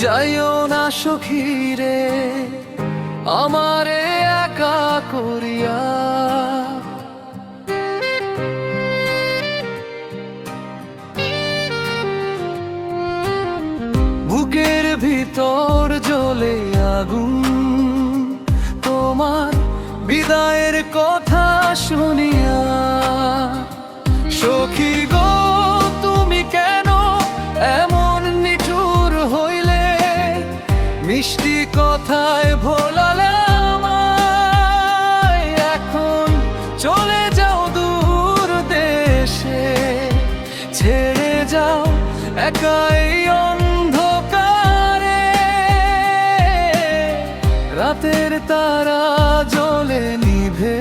যাইও না সখী রে আমারে একা করিয়া। বুকের ভিতর জ্বলে আগুন তোমার বিদায়ের কথা শুনিয়া। সখী গো তুমি কেন এমন নিঠুর হইলে, মিষ্টি কথায় ভোলালে আমায়। এখন চলে যাও দূর দেশে, ছেড়ে যাও একাই অন্ধকারে। রাতের তারা জ্বলে নিভে,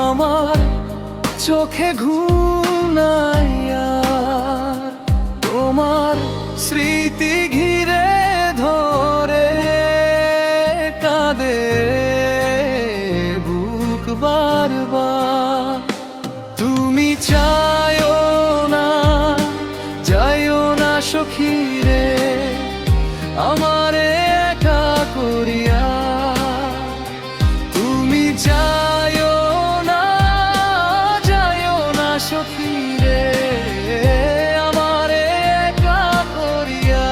আমার চোখে ঘুম নাই আর। তোমার স্মৃতি ঘিরে ধরে কাঁদে বুক বারবার। তুমি চাইও না, যাইও না সখী রে আমারে একা করিয়া। তুমি যাইও না, যাইও না সখী রে আমারে একা করিয়া।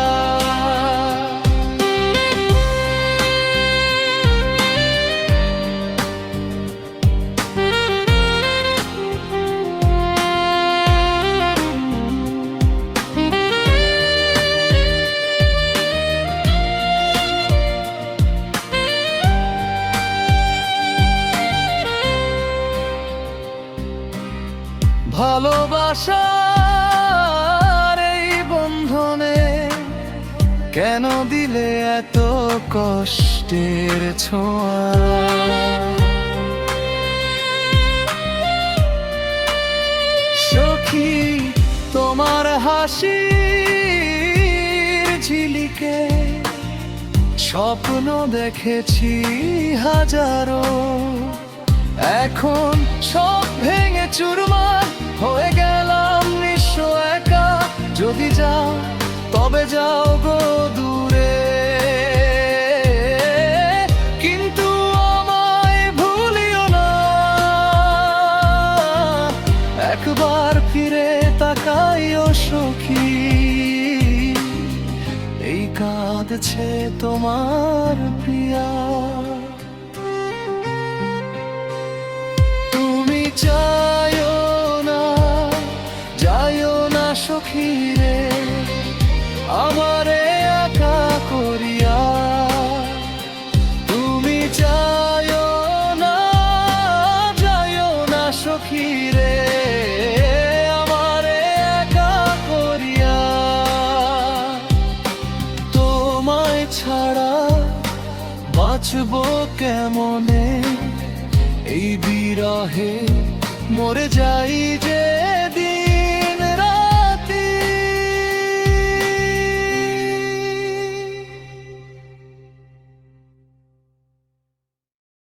ভালোবাসার এই বন্ধনে কেন দিলে এত কষ্টের ছোঁয়া। সখী তোমার হাসির ঝিলিকে স্বপ্ন দেখেছি হাজারো। এখন সব ভেঙে চুরমার হয়ে গেলাম নিঃস্ব একা। যদি যাও তবে যাও গো দূরে, কিন্তু আমায় ভুলিও না। একবার ফিরে তাকাইও সখী, এই কাঁদছে তোমার প্রিয়া। যাইও না, যাইও না সখী রে আমারে একা করিয়া। তুমি যাইও না, যাইও না সখী রে আমারে একা করিয়া। তোমায় ছাড়া বাঁচবো কেমনে, এই বিরহে মরে যাই